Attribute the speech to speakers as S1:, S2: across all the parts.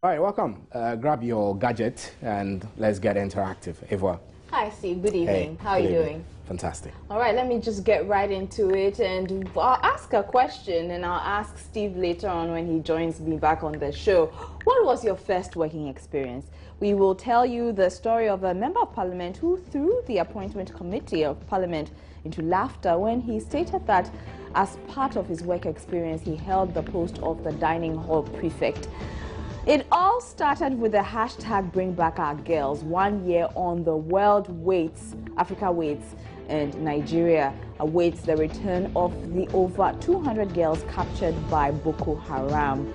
S1: All right, welcome. Grab your gadget and let's get interactive. Eva.
S2: Hi, Steve. Good evening.
S1: Hey,
S2: how are you doing?
S1: Fantastic.
S2: All right, let me just get right into it, and I'll ask a question, and I'll ask Steve later on when he joins me back on the show. What was your first working experience? We will tell you the story of a member of parliament who threw the appointment committee of parliament into laughter when he stated that as part of his work experience, he held the post of the dining hall prefect. It all started with the hashtag Bring Back Our Girls. 1 year on, the world waits, Africa waits, and Nigeria awaits the return of the over 200 girls captured by Boko Haram.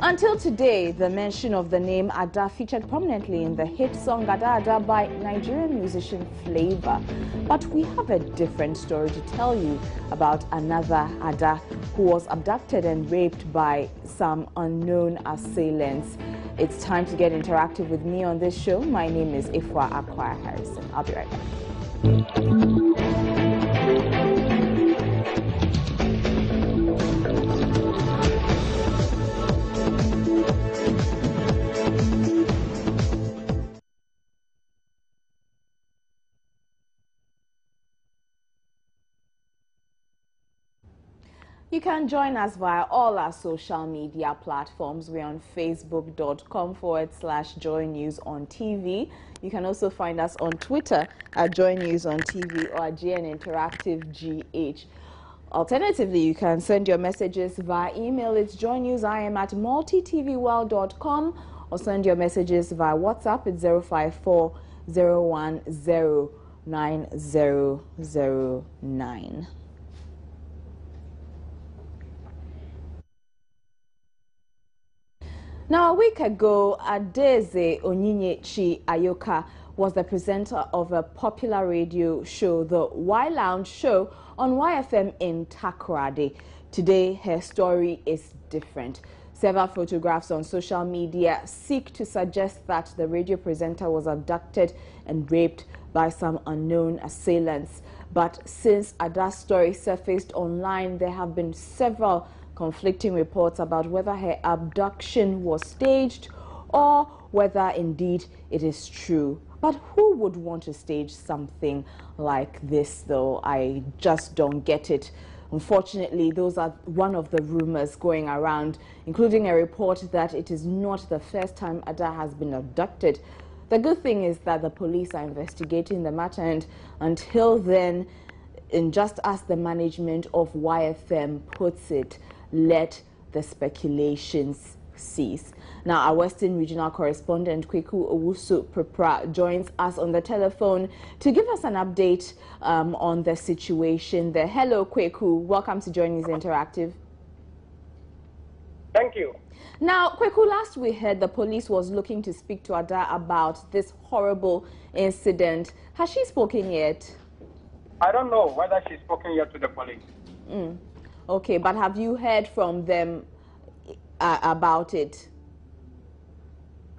S2: Until today, the mention of the name Ada featured prominently in the hit song Ada Ada by Nigerian musician Flavor. But we have a different story to tell you about another Ada who was abducted and raped by some unknown assailants. It's time to get interactive with me on this show. My name is Ifwa Akwai Harrison. I'll be right back. You can join us via all our social media platforms. We're on facebook.com/Joy News on TV. You can also find us on Twitter at Joy News on TV or at GN Interactive GH. Alternatively, you can send your messages via email. It's joynews@multitvworld.com or send your messages via WhatsApp. It's 054-010-9009. Now, a week ago, Adeze Onyinyechi Ayoka was the presenter of a popular radio show, the Y Lounge Show, on YFM in Takoradi. Today, her story is different. Several photographs on social media seek to suggest that the radio presenter was abducted and raped by some unknown assailants. But since Ada's story surfaced online, there have been several conflicting reports about whether her abduction was staged or whether indeed it is true. But who would want to stage something like this, though? I just don't get it. Unfortunately, those are one of the rumors going around, including a report that it is not the first time Ada has been abducted. The good thing is that the police are investigating the matter, and until then, and just as the management of YFM puts it, let the speculations cease. Now, our Western Regional Correspondent, Kweku Owusu-Prepra, joins us on the telephone to give us an update on the situation there. Hello, Kweku. Welcome to Joy News Interactive.
S3: Thank you.
S2: Now, Kweku, last we heard the police was looking to speak to Ada about this horrible incident. Has she spoken yet?
S3: I don't know whether she's spoken yet to the police.
S2: Okay, but have you heard from them about it?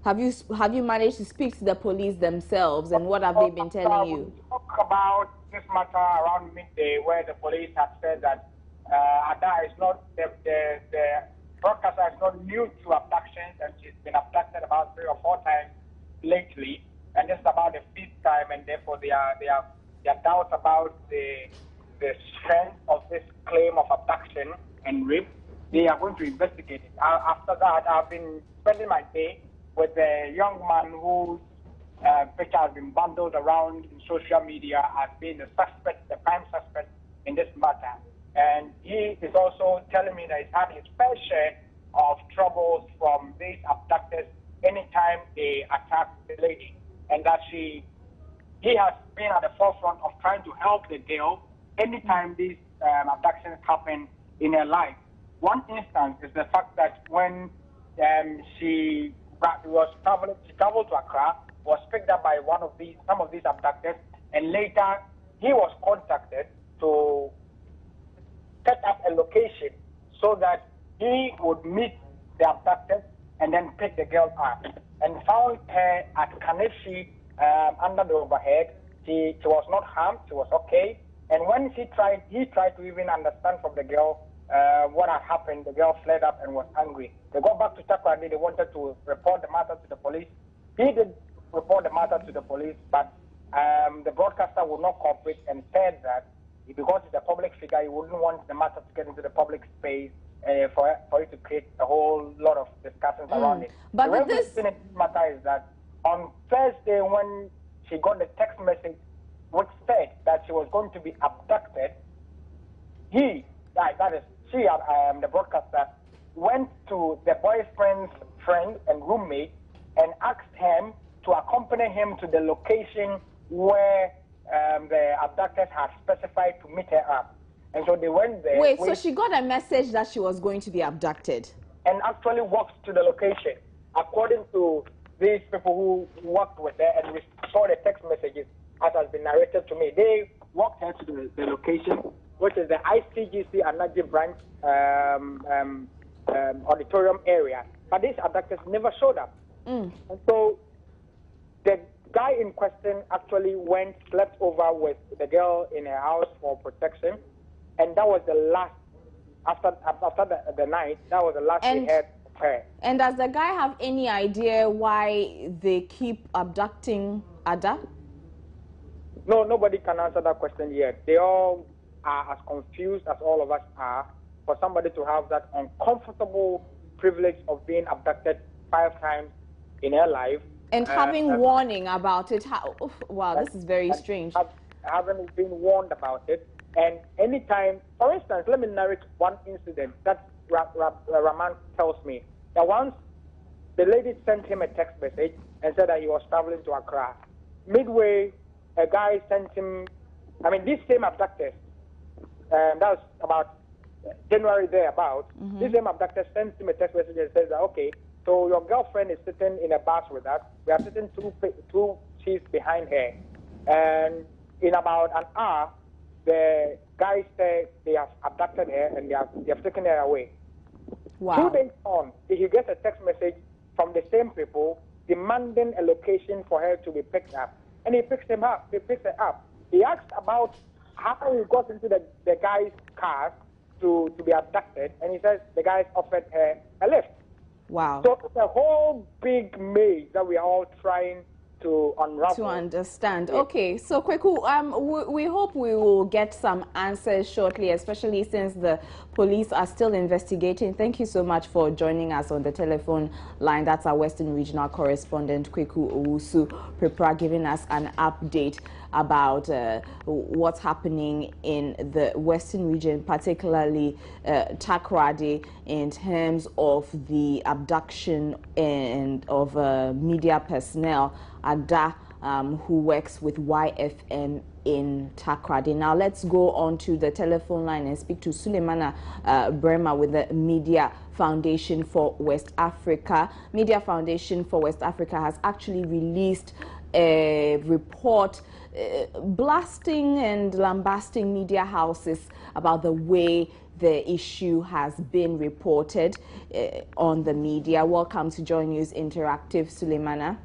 S2: Have you managed to speak to the police themselves, and what have they been telling you?
S3: We spoke about this matter around midday, where the police had said that Ada is not the broadcaster is not new to abductions, and she's been abducted about 3 or 4 times lately, and this is about the 5th time, and therefore there are doubts about the strength of this claim of abduction and rape. They are going to investigate it. After that, I've been spending my day with a young man whose picture has been bundled around in social media as being the suspect, the prime suspect in this matter. And he is also telling me that he's had his fair share of troubles from these abductors anytime they attack the lady, and that he has been at the forefront of trying to help the girl anytime these abductions happen in her life. One instance is the fact that when she traveled to Accra, was picked up by some of these abductors, and later he was contacted to set up a location so that he would meet the abductors and then pick the girl up, and found her at Kaneshi under the overhead. She was not harmed, she was okay. And when he tried to even understand from the girl what had happened, the girl fled up and was angry. They got back to Takoradi. They wanted to report the matter to the police. He did report the matter to the police, but the broadcaster would not cooperate and said that because he's a public figure, he wouldn't want the matter to get into the public space for it to create a whole lot of discussions around it.
S2: But
S3: the
S2: this
S3: matter is that on Thursday, when she got the text message which said that she was going to be abducted, the broadcaster, went to the boyfriend's friend and roommate and asked him to accompany him to the location where the abductors had specified to meet her up. And so they went there.
S2: Wait, so she got a message that she was going to be abducted?
S3: And actually walked to the location. According to these people who worked with her and we saw the text messages as has been narrated to me, they walked her to the location, which is the ICGC Anaji branch auditorium area. But these abductors never showed up. And so the guy in question actually slept over with the girl in her house for protection. And that was the last, after the night, that was the last we heard of her.
S2: And does the guy have any idea why they keep abducting Ada?
S3: No, nobody can answer that question yet. They all are as confused as all of us are for somebody to have that uncomfortable privilege of being abducted 5 times in her life.
S2: And having warning about it. Wow, this is very strange.
S3: Having been warned about it. And anytime, for instance, let me narrate one incident that Raman tells me. That once the lady sent him a text message and said that he was traveling to Accra. Midway, a guy sent him, these same abductors, that was about January thereabout, this same abductor sent him a text message and says that, okay, so your girlfriend is sitting in a bus with us. We are sitting two seats behind her. And in about an hour, the guys say they have abducted her and they have taken her away.
S2: Wow.
S3: 2 days on, he gets a text message from the same people demanding a location for her to be picked up. And he picks her up. He asked about how he got into the guy's car to be abducted, and he says the guys offered her a lift.
S2: Wow.
S3: So it's a whole big maze that we are all trying to unravel.
S2: To understand. Yeah. Okay, so Kweku, we hope we will get some answers shortly, especially since the police are still investigating. Thank you so much for joining us on the telephone line. That's our Western Regional Correspondent, Kweku Owusu-Prepra, giving us an update about what's happening in the Western region, particularly Takoradi, in terms of the abduction of media personnel, Ada, who works with YFM in Takoradi. Now let's go on to the telephone line and speak to Sulemana Brema with the Media Foundation for West Africa. Media Foundation for West Africa has actually released a report blasting and lambasting media houses about the way the issue has been reported on the media. Welcome to Joy News Interactive, Sulemana.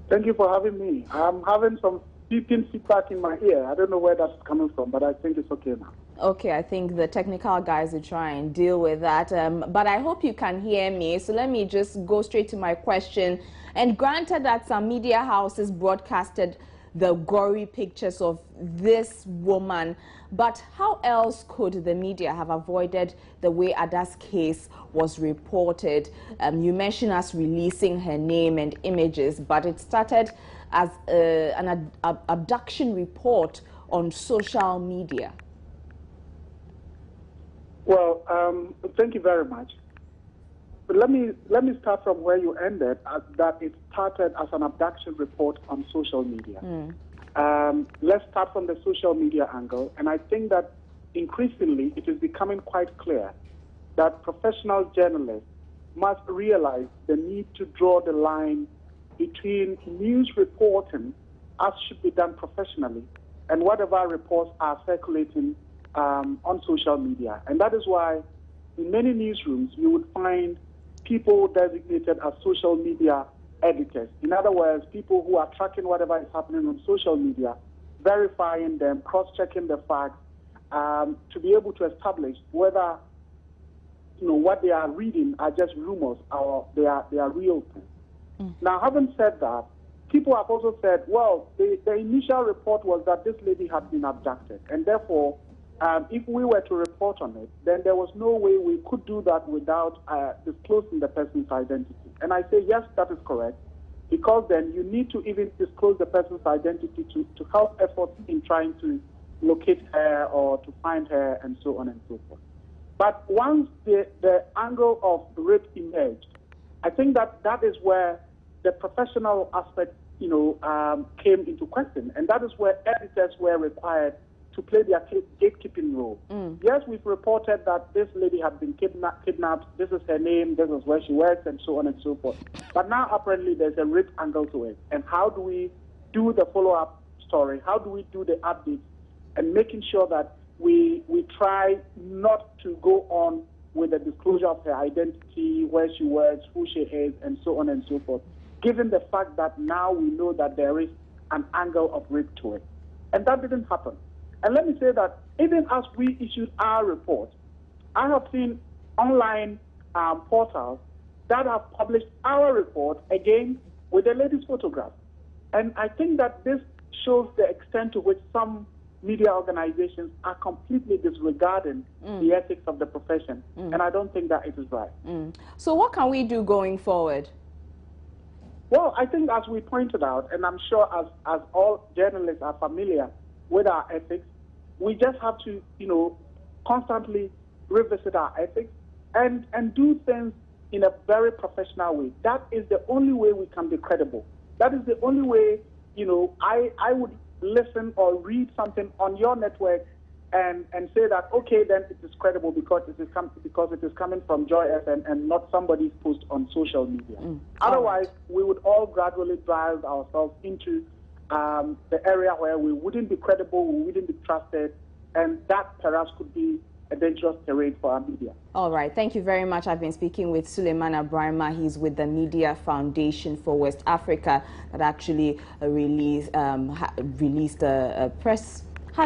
S4: Thank you for having me. I'm having some beeping feedback in my ear. I don't know where that's coming from, but I think it's okay now.
S2: Okay, I think the technical guys will try and deal with that. But I hope you can hear me. So let me just go straight to my question. And granted that some media houses broadcasted the gory pictures of this woman, but how else could the media have avoided the way Ada's case was reported? You mentioned us releasing her name and images, but it started as an abduction report on social media.
S4: Well, thank you very much. But let me start from where you ended, that it started as an abduction report on social media. Let's start from the social media angle, and I think that increasingly it is becoming quite clear that professional journalists must realize the need to draw the line between news reporting, as should be done professionally, and whatever reports are circulating on social media. And that is why in many newsrooms you would find people designated as social media editors. In other words, people who are tracking whatever is happening on social media, verifying them, cross-checking the facts, to be able to establish whether what they are reading are just rumors or they are real things. Now, having said that, people have also said, well, the initial report was that this lady had been abducted, and therefore, if we were to report on it, then there was no way we could do that without disclosing the person's identity. And I say, yes, that is correct, because then you need to even disclose the person's identity to help efforts in trying to locate her or to find her and so on and so forth. But once the angle of rape emerged, I think that is where the professional aspect, came into question, and that is where editors were required to play their gatekeeping role. Yes, we've reported that this lady had been kidnapped, this is her name, this is where she works, and so on and so forth. But now apparently there's a rape angle to it. And how do we do the follow-up story? How do we do the updates? And making sure that we try not to go on with the disclosure of her identity, where she works, who she is, and so on and so forth, given the fact that now we know that there is an angle of rape to it. And that didn't happen. And let me say that even as we issued our report, I have seen online portals that have published our report again with the lady's photograph. And I think that this shows the extent to which some media organizations are completely disregarding the ethics of the profession. And I don't think that it is right.
S2: So what can we do going forward?
S4: Well, I think as we pointed out, and I'm sure as all journalists are familiar with our ethics, we just have to, constantly revisit our ethics and do things in a very professional way. That is the only way we can be credible. That is the only way, I would listen or read something on your network and say that, okay, then it is credible because it is coming from Joy FM and not somebody's post on social media. Otherwise, we would all gradually drive ourselves into the area where we wouldn't be credible, we wouldn't be trusted, and that perhaps could be a dangerous terrain for our media.
S2: All right, thank you very much. I've been speaking with Suleiman Abrahima. He's with the Media Foundation for West Africa that actually had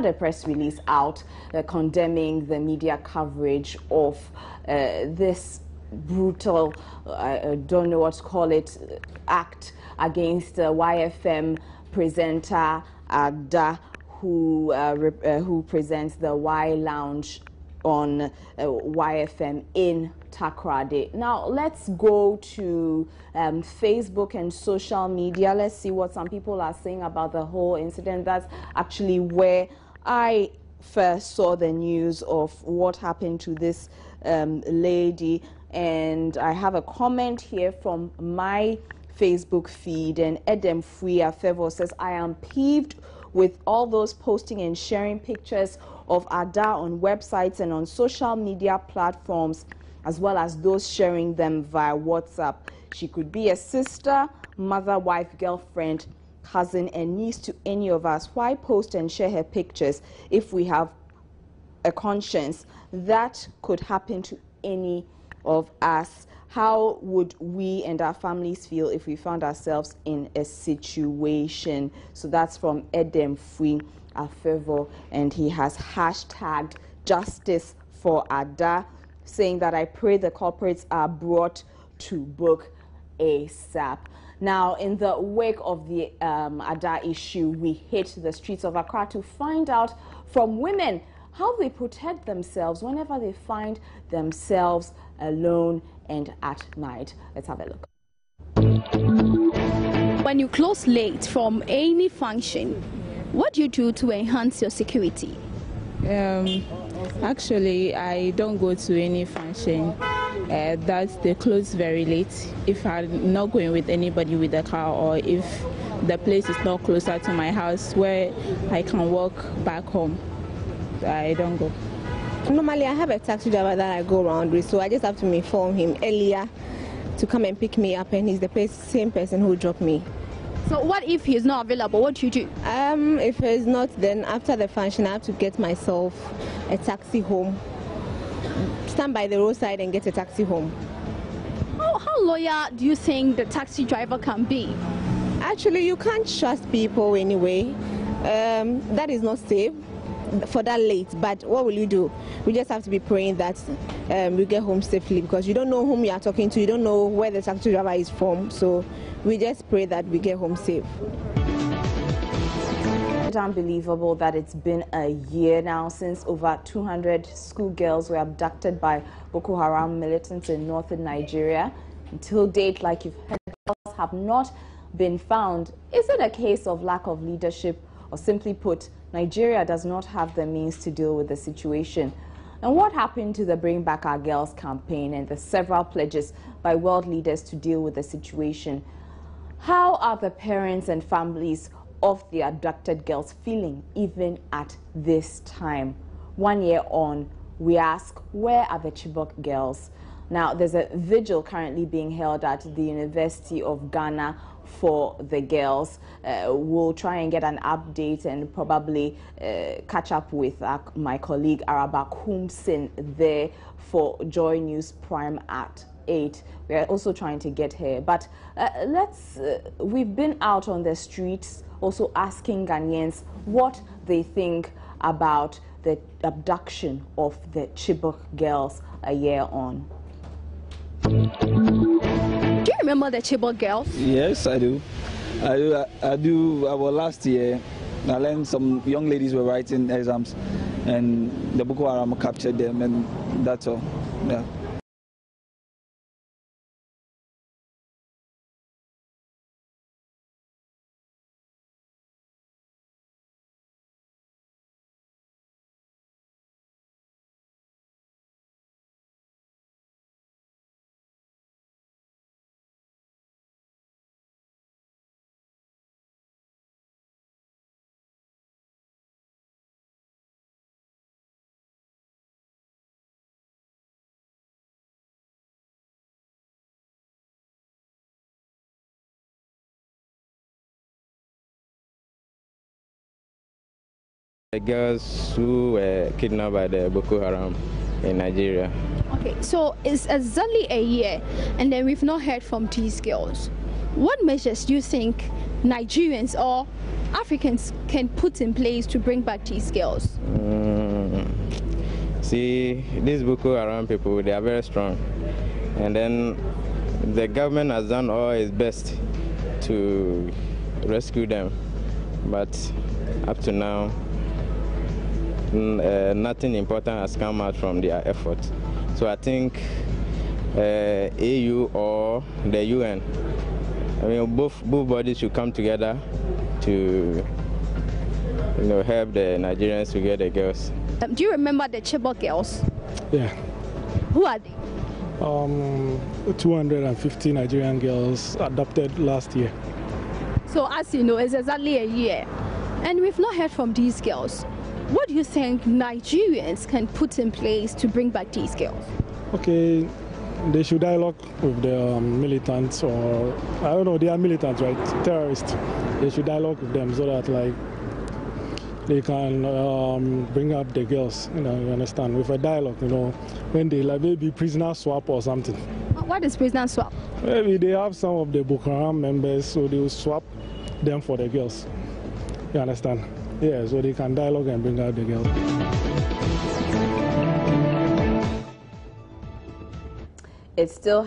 S2: a press release out condemning the media coverage of this brutal, I don't know what to call it, act against YFM presenter Ada, who presents the Y Lounge on YFM in Takoradi. Now let's go to Facebook and social media. Let's see what some people are saying about the whole incident. That's actually where I first saw the news of what happened to this lady, and I have a comment here from my Facebook feed, and Edem Fuya Fevo says, I am peeved with all those posting and sharing pictures of Ada on websites and on social media platforms, as well as those sharing them via WhatsApp. She could be a sister, mother, wife, girlfriend, cousin, and niece to any of us. Why post and share her pictures if we have a conscience? That could happen to any of us. How would we and our families feel if we found ourselves in a situation? So that's from Edem Fui Afevo, and he has hashtagged justice for Ada, saying that I pray the culprits are brought to book ASAP. Now, in the wake of the Ada issue, we hit the streets of Accra to find out from women how they protect themselves whenever they find themselves alone and at night. Let's have a look.
S5: When you close late from any function, what do you do to enhance your security?
S6: Actually, I don't go to any function that they close very late. If I'm not going with anybody with a car, or if the place is not closer to my house where I can walk back home, I don't go.
S7: Normally, I have a taxi driver that I go around with, so I just have to inform him earlier to come and pick me up, and he's the same person who dropped me.
S5: So what if he's not available? What do you do?
S7: If he's not, then after the function, I have to get myself a taxi home. Stand by the roadside and get a taxi home.
S5: How loyal do you think the taxi driver can be?
S7: Actually, you can't trust people anyway. That is not safe. for that late. But what will you do? We just have to be praying that we get home safely, because you don't know whom you are talking to, you don't know where the taxi driver is from. So we just pray that we get home safe.
S2: It's unbelievable that it's been a year now since over 200 schoolgirls were abducted by Boko Haram militants in northern Nigeria. Until date, like you've heard, girls have not been found. Is it a case of lack of leadership, or simply put, Nigeria does not have the means to deal with the situation? And what happened to the Bring Back Our Girls campaign and the several pledges by world leaders to deal with the situation? How are the parents and families of the abducted girls feeling even at this time? 1 year on, we ask, where are the Chibok girls? Now, there's a vigil currently being held at the University of Ghana for the girls. We'll try and get an update and probably catch up with my colleague Araba Kumsin there for Joy News Prime at 8. We are also trying to get here, but we've been out on the streets also asking Ghanaians what they think about the abduction of the Chibok girls a year on.
S5: Do you remember the Chibok girls?
S8: Yes, I do. I do. Our last year, I learned some young ladies were writing exams, and the Boko Haram captured them, and that's all. Yeah.
S9: The girls who were kidnapped by the Boko Haram in Nigeria.
S5: Okay, so it's exactly a year, and then we've not heard from these girls. What measures do you think Nigerians or Africans can put in place to bring back these girls?
S9: See, these Boko Haram people, they are very strong. And then the government has done all its best to rescue them. But up to now, nothing important has come out from their effort. So I think AU or the UN, I mean, both bodies should come together to help the Nigerians to get the girls.
S5: Do you remember the Chibok girls?
S10: Yeah.
S5: Who are they?
S10: 250 Nigerian girls adopted last year.
S5: So as you know, it's exactly a year, and we've not heard from these girls. What do you think Nigerians can put in place to bring back these girls? Okay,
S10: they should dialogue with the militants, or I don't know, they are militants, right? Terrorists. They should dialogue with them so that they can bring up the girls. You understand? With a dialogue, when they maybe prisoner swap or something.
S5: What is prisoner swap?
S10: Maybe they have some of the Boko Haram members, so they will swap them for the girls. You understand? Yeah, so they can dialogue and bring out the girls.
S2: It's still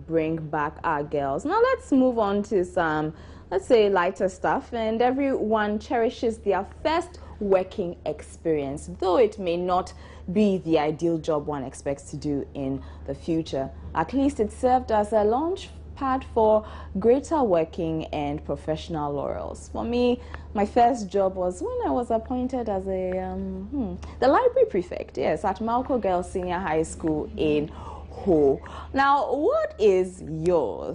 S2: #bring back our girls. Now let's move on to some, let's say, lighter stuff. And everyone cherishes their first working experience, though it may not be the ideal job one expects to do in the future. At least it served as a launch pad for greater working and professional laurels. For me, my first job was when I was appointed as the library prefect, yes, at Malco Girls Senior High School in Ho. Now, what is your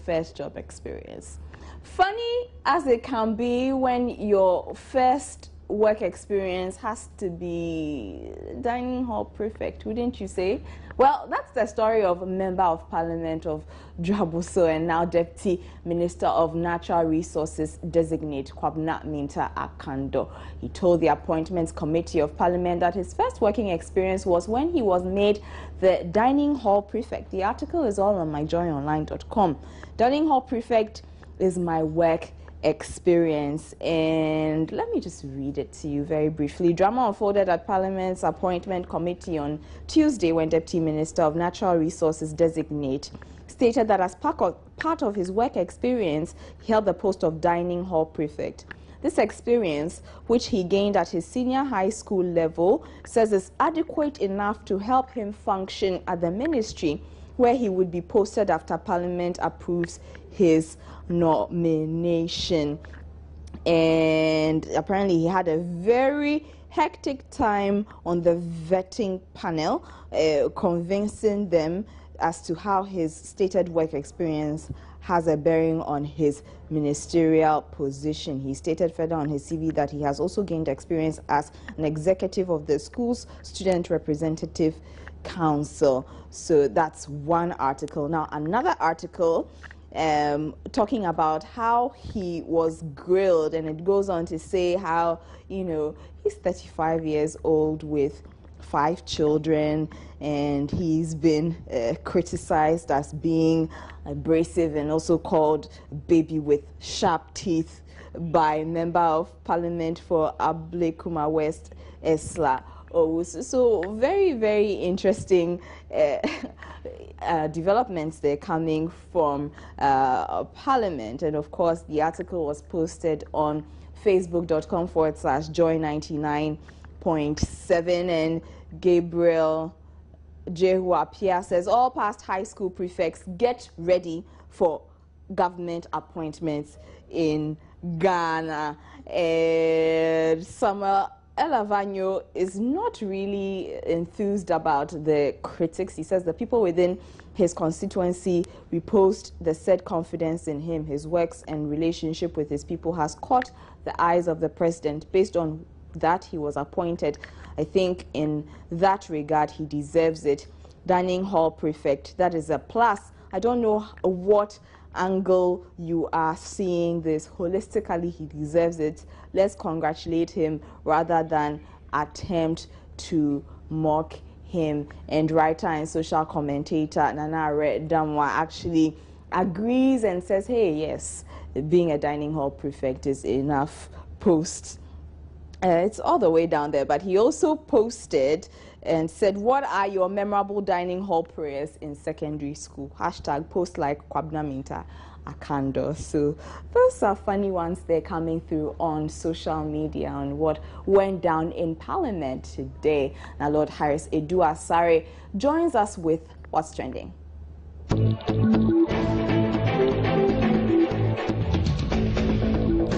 S2: first job experience? Funny as it can be when your first work experience has to be dining hall prefect, wouldn't you say? Well, that's the story of a Member of Parliament of Drabuso and now Deputy Minister of Natural Resources designate Kwabna Minta Akando. He told the Appointments Committee of Parliament that his first working experience was when he was made the dining hall prefect. The article is all on myjoyonline.com. Dining hall prefect is my work experience. And let me just read it to you very briefly. Drama unfolded at Parliament's Appointment Committee on Tuesday when Deputy Minister of Natural Resources designate stated that as part of his work experience, he held the post of dining hall prefect. This experience, which he gained at his senior high school level, says is adequate enough to help him function at the ministry, where he would be posted after Parliament approves his nomination. And apparently he had a very hectic time on the vetting panel, convincing them as to how his stated work experience has a bearing on his ministerial position. He stated further on his CV that he has also gained experience as an executive of the school's Student Representative Council. So that's one article. Now, another article talking about how he was grilled, and it goes on to say how, you know, he's 35 years old with 5 children, and he's been criticized as being abrasive and also called baby with sharp teeth by a member of Parliament for Ablekuma West, Esla. So very, very interesting developments there coming from Parliament. And of course, the article was posted on facebook.com/joy99.7, and Gabriel Jehu Apia says all past high school prefects get ready for government appointments in Ghana. Samuel Elavanyo is not really enthused about the critics. He says the people within his constituency reposed the said confidence in him. His works and relationship with his people has caught the eyes of the president. Based on that, he was appointed. I think in that regard, he deserves it. Dining hall prefect, that is a plus. I don't know what angle you are seeing this. Holistically, he deserves it. Let's congratulate him rather than attempt to mock him. And writer and social commentator Nana Red Damwa actually agrees and says, hey, yes, being a dining hall prefect is enough post. It's all the way down there, but he also posted and said, what are your memorable dining hall prayers in secondary school? Hashtag post like Kwabna Minta Akando. So those are funny ones they're coming through on social media on what went down in Parliament today. Now, Lord Harris Edu Asare joins us with what's trending.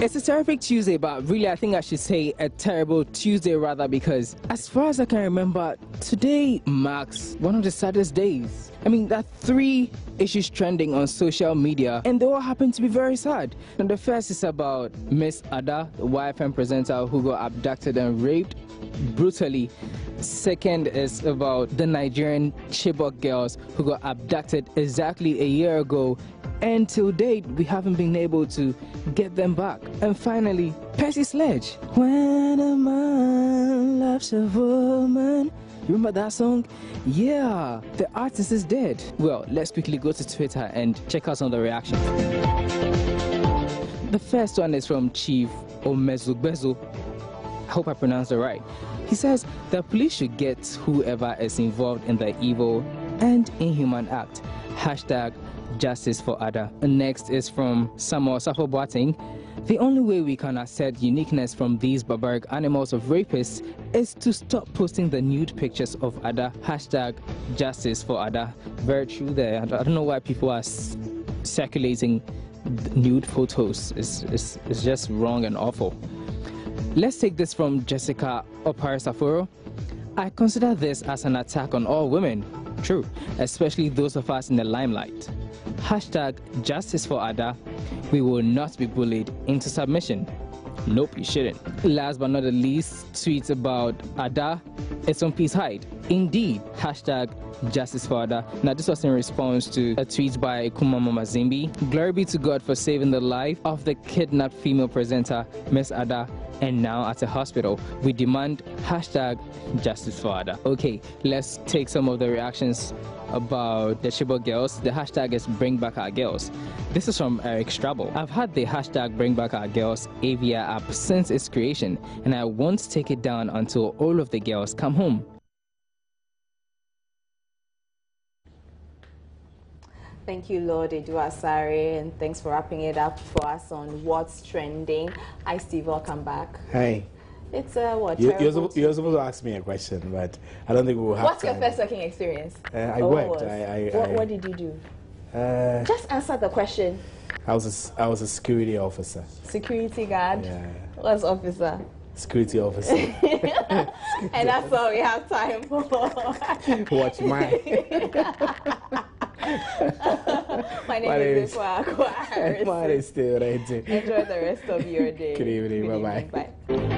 S11: It's a terrific Tuesday, but really I think I should say a terrible Tuesday rather, because as far as I can remember, today marks one of the saddest days. I mean, there are 3 issues trending on social media, and they all happen to be very sad. And the first is about Miss Ada, the YFM presenter who got abducted and raped brutally. Second is about the Nigerian Chibok girls who got abducted exactly a year ago. And till date, we haven't been able to get them back. And finally, Percy Sledge. When a man loves a woman. You remember that song? Yeah, the artist is dead. Well, let's quickly go to Twitter and check out some of the reactions. The first one is from Chief Omezugbezu. I hope I pronounced it right. He says the police should get whoever is involved in the evil and inhuman act. Hashtag Justice for Ada. Next is from Samuel Safo Boateng. The only way we can assert uniqueness from these barbaric animals of rapists is to stop posting the nude pictures of Ada. Hashtag Justice for Ada. Very true there. I don't know why people are circulating nude photos. It's just wrong and awful. Let's take this from Jessica Oparisaforo. I consider this as an attack on all women. True, especially those of us in the limelight. Hashtag Justice for Ada. We will not be bullied into submission. Nope, you shouldn't. Last but not the least, tweets about Ada. It's on Peace Hide. Indeed. Hashtag Justice for Ada. Now, this was in response to a tweet by Kumama Mazimbi. Glory be to God for saving the life of the kidnapped female presenter, Miss Ada, and now at a hospital. We demand hashtag Justice for Ada. Okay, let's take some of the reactions about the Chibok girls. The hashtag is Bring Back Our Girls. This is from Eric Strabo. I've had the hashtag Bring Back Our Girls AVR app since its creation, and I won't take it down until all of the girls come home.
S2: Thank you, Lord Eduasare, and thanks for wrapping it up for us on What's Trending. Hi, Steve. Welcome back.
S1: Hey.
S2: It's what?
S1: You're supposed to ask me a question, but I don't think we will have
S2: What's
S1: time.
S2: your first working experience?
S1: I worked.
S2: What did you do? Just answer the question.
S1: I was a security officer.
S2: Security guard?
S1: Yeah.
S2: What's officer?
S1: Security officer.
S2: And that's all we have time for.
S1: Watch mine.
S2: My name is Ikwa Harrison.
S1: Mine is still right.
S2: Enjoy the rest of your day.
S1: Good evening. Bye-bye.
S2: Bye.